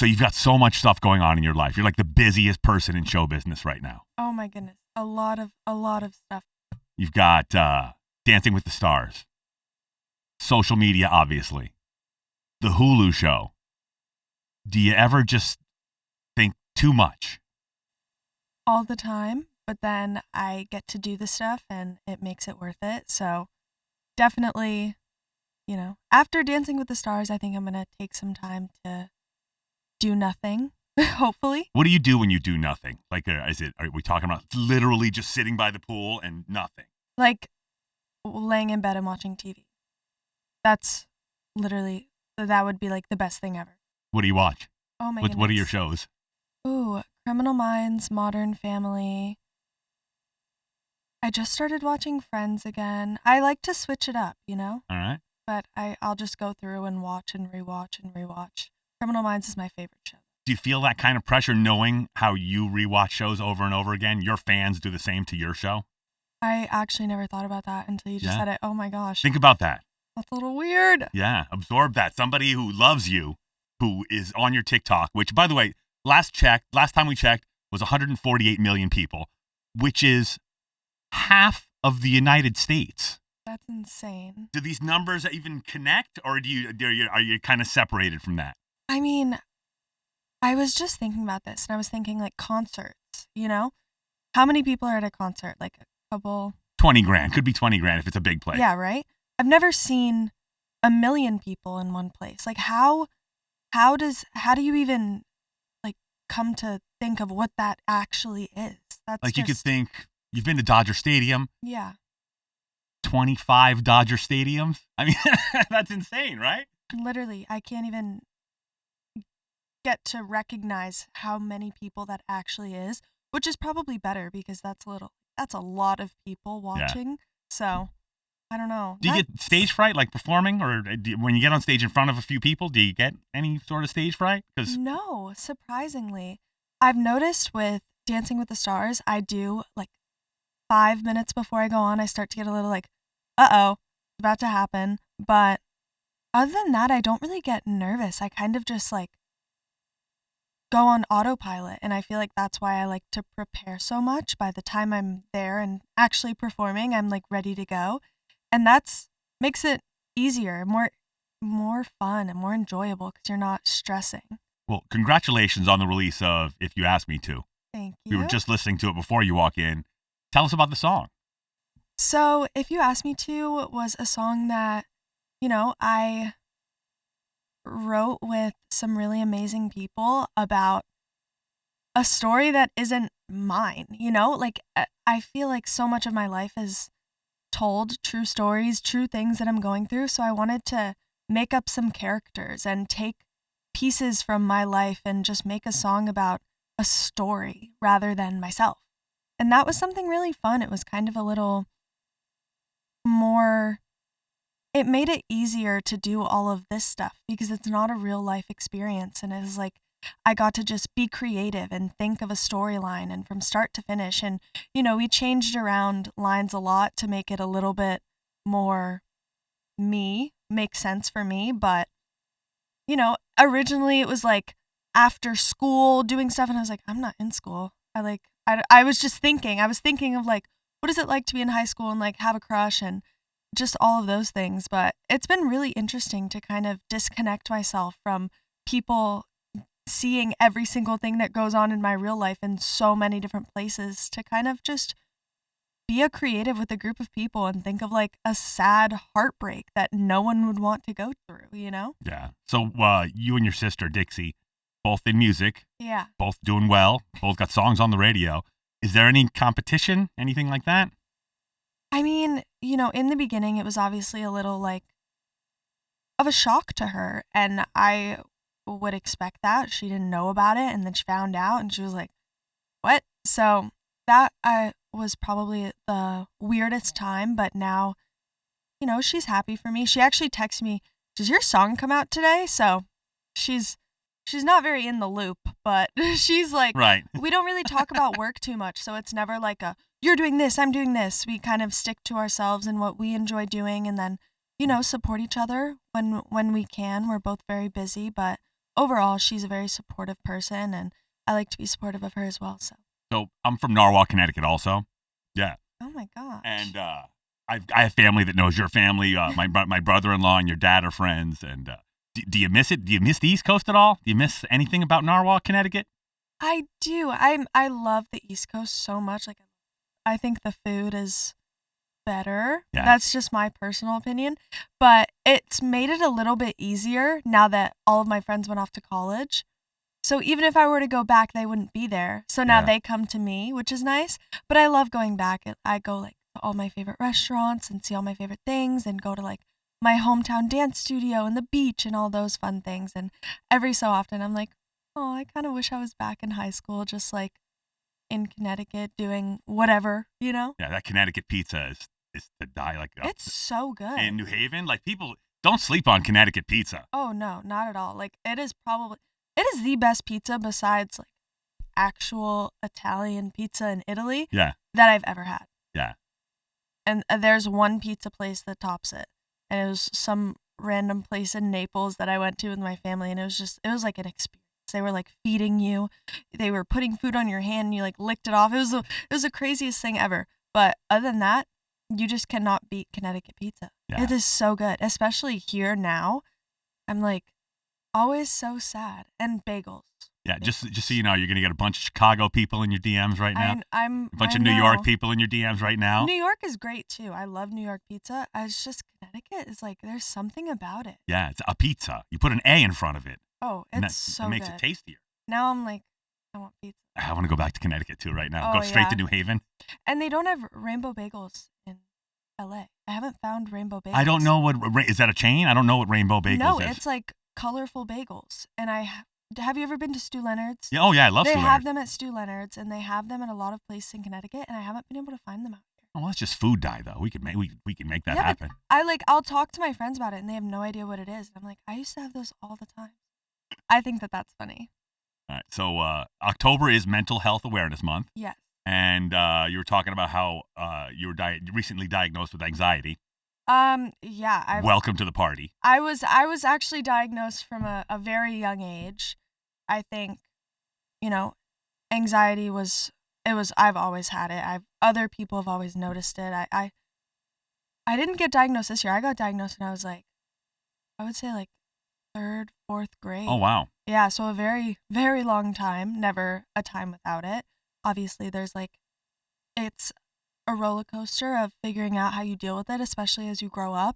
So you've got so much stuff going on in your life. You're like the busiest person in show business right now. Oh my goodness. A lot of stuff. You've got Dancing with the Stars, social media, obviously, the Hulu show. Do you ever just think too much? All the time, but then I get to do the stuff and it makes it worth it. So definitely, after Dancing with the Stars, I think I'm going to take some time to do nothing, hopefully. What do you do when you do nothing? Like, are we talking about literally just sitting by the pool and nothing? Like laying in bed and watching TV. That's literally, that would be like the best thing ever. What do you watch? Oh my goodness. What are your shows? Ooh, Criminal Minds, Modern Family. I just started watching Friends again. I like to switch it up, All right. But I'll just go through and watch and rewatch and rewatch. Criminal Minds is my favorite show. Do you feel that kind of pressure knowing how you rewatch shows over and over again? Your fans do the same to your show? I actually never thought about that until you just said it. Oh my gosh. Think about that. That's a little weird. Yeah, absorb that. Somebody who loves you, who is on your TikTok, which, by the way, last time we checked, was 148 million people, which is half of the United States. That's insane. Do these numbers even connect, or are you kind of separated from that? I mean, I was just thinking about this, and I was thinking like concerts, How many people are at a concert? Like a couple? 20 grand. Could be 20 grand if it's a big place. Yeah, right? I've never seen 1 million people in one place. Like how do you even like come to think of what that actually is? That's like you could think, you've been to Dodger Stadium. Yeah. 25 Dodger Stadiums. I mean, that's insane, right? Literally, I can't even get to recognize how many people that actually is, which is probably better because that's a lot of people watching. Yeah. So, I don't know. Do you get stage fright like performing, or when you get on stage in front of a few people, do you get any sort of stage fright? No, surprisingly. I've noticed with Dancing with the Stars, I do like 5 minutes before I go on, I start to get a little like, uh-oh, it's about to happen. But other than that, I don't really get nervous. I kind of just like go on autopilot. And I feel like that's why I like to prepare so much. By the time I'm there and actually performing, I'm like ready to go. And that's makes it easier, more fun and more enjoyable because you're not stressing. Well, congratulations on the release of If You Ask Me To. Thank you. We were just listening to it before you walk in. Tell us about the song. So, If You Ask Me To was a song that, I wrote with some really amazing people about a story that isn't mine, Like, I feel like so much of my life is told true stories, true things that I'm going through. So I wanted to make up some characters and take pieces from my life and just make a song about a story rather than myself. And that was something really fun. It was kind of a little more, it made it easier to do all of this stuff because it's not a real life experience. And it was like, I got to just be creative and think of a storyline and from start to finish. And, we changed around lines a lot to make it a little bit more make sense for me. But, originally it was like after school doing stuff. And I was like, I'm not in school. I was thinking of like, what is it like to be in high school and like have a crush and just all of those things. But it's been really interesting to kind of disconnect myself from people seeing every single thing that goes on in my real life in so many different places to kind of just be a creative with a group of people and think of like a sad heartbreak that no one would want to go through, Yeah. So you and your sister, Dixie, both in music. Yeah. Both doing well. Both got songs on the radio. Is there any competition, anything like that? I mean, in the beginning, it was obviously a little like of a shock to her. And I would expect that. She didn't know about it. And then she found out and she was like, what? So that was probably the weirdest time. But now, she's happy for me. She actually texted me, does your song come out today? So she's not very in the loop, but she's like, right. We don't really talk about work too much. So it's never like you're doing this, I'm doing this. We kind of stick to ourselves and what we enjoy doing and then, support each other when we can. We're both very busy, but overall, she's a very supportive person, and I like to be supportive of her as well. So I'm from Norwalk, Connecticut also. Yeah. Oh my gosh. And I have family that knows your family. My brother-in-law and your dad are friends. And do you miss it? Do you miss the East Coast at all? Do you miss anything about Norwalk, Connecticut? I do. I love the East Coast so much. Like, I think the food is better. Yeah. That's just my personal opinion. But it's made it a little bit easier now that all of my friends went off to college. So even if I were to go back, they wouldn't be there. So now they come to me, which is nice. But I love going back. I go like to all my favorite restaurants and see all my favorite things and go to like my hometown dance studio and the beach and all those fun things. And every so often I'm like, oh, I kind of wish I was back in high school, just like in Connecticut doing whatever, you know? Yeah, that Connecticut pizza is to die. Like It's so good. in New Haven, like people don't sleep on Connecticut pizza. Oh, no, not at all. Like it is the best pizza besides like actual Italian pizza in Italy that I've ever had. Yeah. And there's one pizza place that tops it. And it was some random place in Naples that I went to with my family, and it was like an experience. They were like feeding you. They were putting food on your hand and you like licked it off. It was the craziest thing ever. But other than that, you just cannot beat Connecticut pizza. Yeah. It is so good, especially here now. I'm like always so sad. And bagels. Yeah, just so you know, you're gonna get a bunch of Chicago people in your DMs right now. A bunch of New York people in your DMs right now. New York is great too. I love New York pizza. It's just Connecticut is like there's something about it. Yeah, it's a pizza. You put an A in front of it. Oh, it's so good. It makes good. it tastier. Now I'm like, I want pizza. I want to go back to Connecticut too right now. Oh, Go straight to New Haven. And they don't have rainbow bagels in LA. I haven't found rainbow bagels. I don't know is that a chain? I don't know what rainbow bagels is. No, it's like colorful bagels. And have you ever been to Stu Leonard's? Yeah, oh yeah, I love Stu Leonard's. They have them at Stu Leonard's, and they have them in a lot of places in Connecticut, and I haven't been able to find them out here. Oh, well, that's just food dye though. We can make that happen. I'll talk to my friends about it, and they have no idea what it is. And I'm like, I used to have those all the time. I think that's funny. All right, so October is Mental Health Awareness Month. Yes. And you were talking about how you were recently diagnosed with anxiety. Yeah. Welcome to the party. I was actually diagnosed from a very young age. I think, anxiety I've always had it. Other people have always noticed it. I didn't get diagnosed this year. I got diagnosed when I was like, I would say like 3rd, 4th grade. Oh, wow. Yeah, so a very, very long time. Never a time without it. Obviously, it's a roller coaster of figuring out how you deal with it, especially as you grow up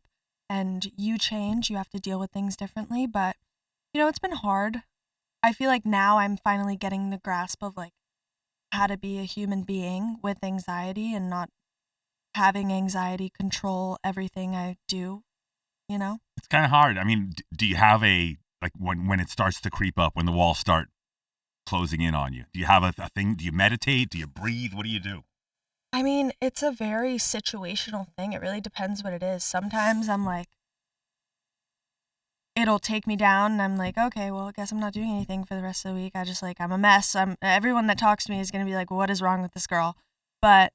and you change. You have to deal with things differently. But, it's been hard. I feel like now I'm finally getting the grasp of like how to be a human being with anxiety and not having anxiety control everything I do, It's kind of hard. I mean, do you have when it starts to creep up, when the walls start closing in on you, do you have a thing? Do you meditate? Do you breathe? What do you do? I mean, it's a very situational thing. It really depends what it is. Sometimes I'm like, it'll take me down and I'm like, okay, well, I guess I'm not doing anything for the rest of the week. I'm a mess. Everyone that talks to me is going to be like, what is wrong with this girl? But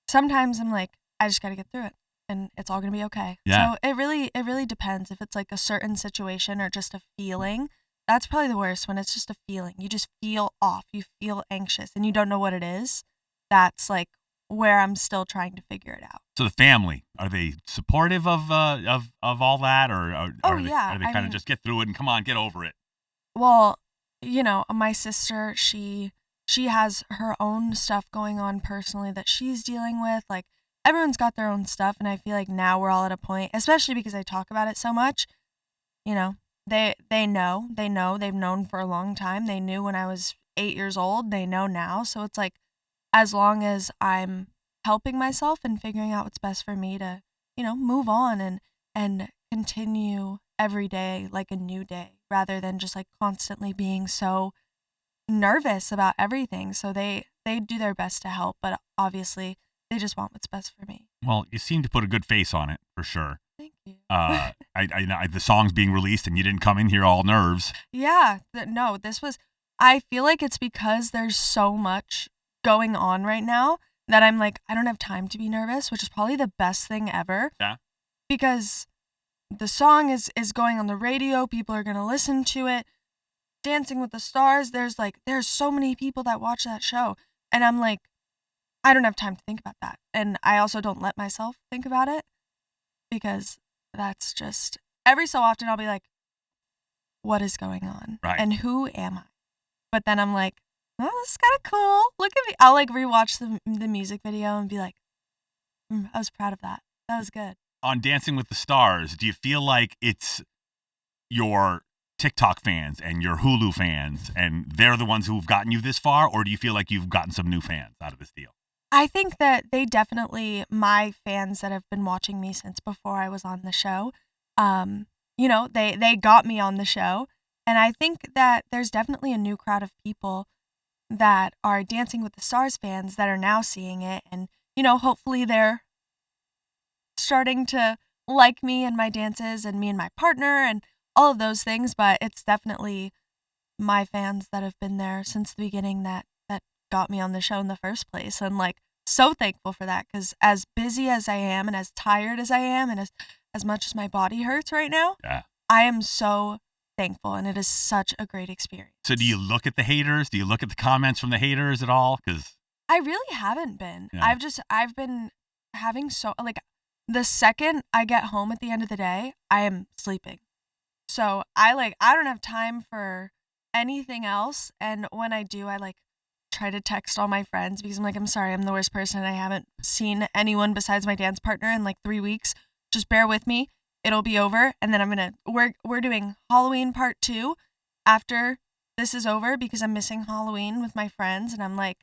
sometimes I'm like, I just got to get through it and it's all going to be okay. Yeah. So it really depends if it's like a certain situation or just a feeling. That's probably the worst, when it's just a feeling. You just feel off. You feel anxious and you don't know what it is. That's like where I'm still trying to figure it out. So the family, are they supportive of all that, or are they kind of just get through it and come on, get over it? Well, my sister, she has her own stuff going on personally that she's dealing with. Like, everyone's got their own stuff, and I feel like now we're all at a point, especially because I talk about it so much. They know, they've known for a long time. They knew when I was 8 years old. They know now. So it's like, as long as I'm helping myself and figuring out what's best for me to, move on and continue every day like a new day, rather than just like constantly being so nervous about everything. So they do their best to help, but obviously they just want what's best for me. Well, you seem to put a good face on it, for sure. Thank you. The song's being released and you didn't come in here all nerves. Yeah, I feel like it's because there's so much going on right now that I'm like, I don't have time to be nervous, which is probably the best thing ever. Yeah. Because the song is going on the radio, people are going to listen to it. Dancing with the Stars, there's so many people that watch that show. And I'm like, I don't have time to think about that. And I also don't let myself think about it because that's just every so often I'll be like, what is going on? Right. And who am I? But then I'm like, oh, this is kind of cool. Look at me. I'll like rewatch the music video and be like, I was proud of that. That was good. On Dancing with the Stars, do you feel like it's your TikTok fans and your Hulu fans and they're the ones who've gotten you this far, or do you feel like you've gotten some new fans out of this deal? I think that they definitely, my fans that have been watching me since before I was on the show, they got me on the show. And I think that there's definitely a new crowd of people that are Dancing with the Stars fans that are now seeing it. And, hopefully they're starting to like me and my dances and me and my partner and all of those things. But it's definitely my fans that have been there since the beginning that got me on the show in the first place. And like, so thankful for that because as busy as I am and as tired as I am and as much as my body hurts right now, Yeah. I am so thankful and it is such a great experience. So do you look at the haters? Do you look at the comments from the haters at all? Because I really haven't been. Yeah. I've been having the second I get home at the end of the day, I am sleeping. So I don't have time for anything else. And when I do, I try to text all my friends because I'm like, I'm sorry, I'm the worst person. I haven't seen anyone besides my dance partner in 3 weeks. Just bear with me. It'll be over. And then we're doing Halloween part 2 after this is over because I'm missing Halloween with my friends. And I'm like,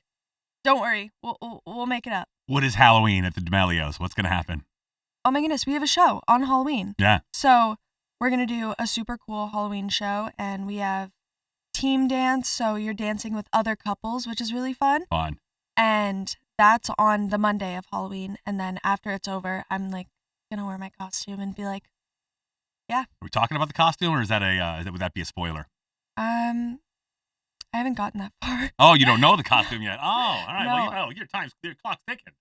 don't worry, we'll make it up. what is Halloween at the D'Amelios? What's going to happen? Oh my goodness, we have a show on Halloween. Yeah. So we're going to do a super cool Halloween show and we have team dance. So you're dancing with other couples, which is really fun. Fun. And that's on the Monday of Halloween. And then after it's over, I'm going to wear my costume and be like, yeah. Are we talking about the costume or is that would that be a spoiler? I haven't gotten that far. Oh, you don't know the costume yet. Oh, all right. No. Well, your clock's ticking.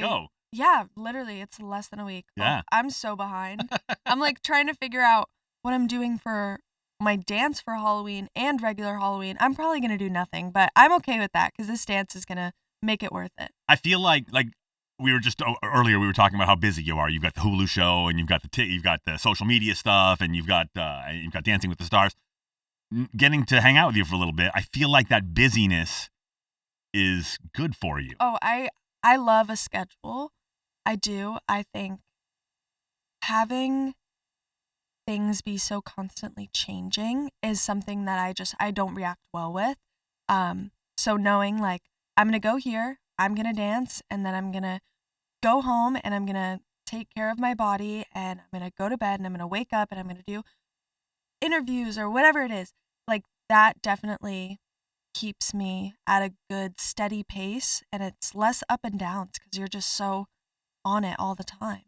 Go. Yeah, literally, it's less than a week. Yeah. Oh, I'm so behind. I'm trying to figure out what I'm doing for my dance for Halloween and regular Halloween. I'm probably going to do nothing, but I'm okay with that because this dance is going to make it worth it. I feel like we were just earlier we were talking about how busy you are. You've got the Hulu show and you've got the social media stuff and you've got Dancing with the Stars. Getting to hang out with you for a little bit, I feel like that busyness is good for you. Oh, I love a schedule. I do. I think having things be so constantly changing is something that I don't react well with. So knowing I'm going to go here, I'm going to dance, and then I'm going to go home and I'm going to take care of my body and I'm going to go to bed and I'm going to wake up and I'm going to do interviews or whatever it is. That definitely keeps me at a good steady pace and it's less up and downs because you're just so on it all the time.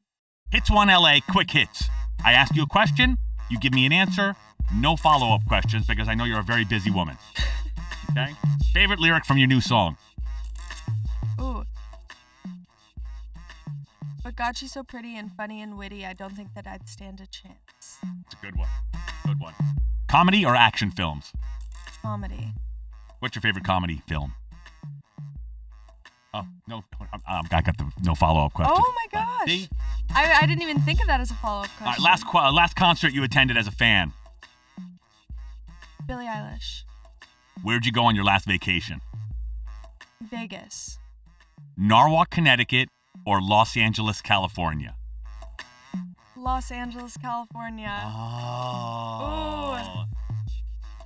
Hits 1 LA, quick hits. I ask you a question, you give me an answer, no follow-up questions because I know you're a very busy woman. Okay? Favorite lyric from your new song? Ooh. But God, she's so pretty and funny and witty, I don't think that I'd stand a chance. It's a good one. Good one. Comedy or action films? Comedy. What's your favorite comedy film? Oh, no. I got the no follow-up question. Oh my gosh. See? I didn't even think of that as a follow-up question. All right, last concert you attended as a fan? Billie Eilish. Where'd you go on your last vacation? Vegas. Norwalk, Connecticut or Los Angeles, California? Los Angeles, California. Oh. Ooh.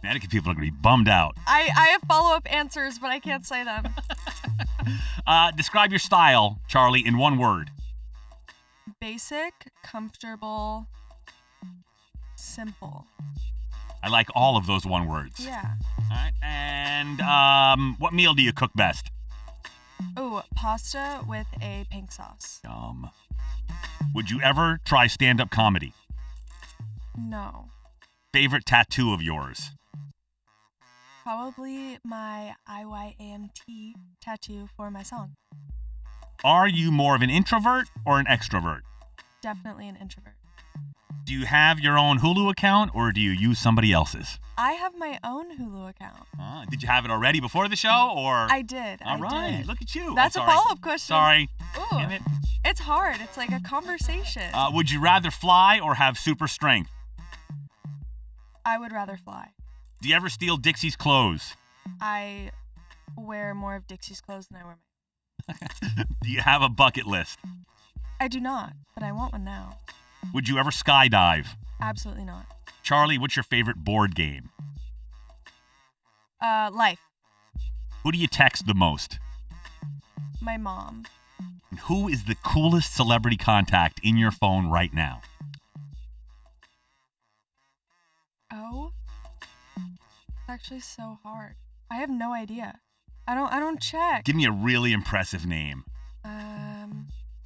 Connecticut people are going to be bummed out. I have follow-up answers, but I can't say them. Describe your style, Charli, in one word. Basic, comfortable, simple. I like all of those one words. Yeah. All right. And what meal do you cook best? Ooh, pasta with a pink sauce. Yum. Would you ever try stand-up comedy? No. Favorite tattoo of yours? Probably my IYAMT tattoo for my song. Are you more of an introvert or an extrovert? Definitely an introvert. Do Do you have your own Hulu account or do you use somebody else's? I have my own Hulu account. Did you have it already before the show, or? I did. All right, did. look at you. That's a follow-up question. Sorry. Ooh, Damn it. it's hard. It's like a conversation. Would you rather fly or have super strength? I would rather fly. Do you ever steal Dixie's clothes? I wear more of Dixie's clothes than I wear mine. Do you have a bucket list? I do not, but I want one now. Would you ever skydive? Absolutely not. Charli, what's your favorite board game? Life. Who do you text the most? My mom. And who is the coolest celebrity contact in your phone right now? Oh, it's actually so hard. I have no idea. I don't check. Give me a really impressive name.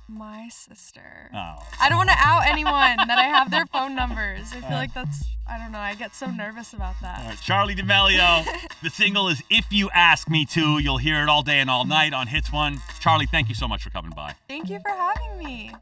My sister. Oh. I don't want to out anyone that I have their phone numbers. I feel like I don't know, I get so nervous about that. All right, Charli D'Amelio. The single is If You Ask Me To. You'll hear it all day and all night on Hits One. Charli, thank you so much for coming by. Thank you for having me.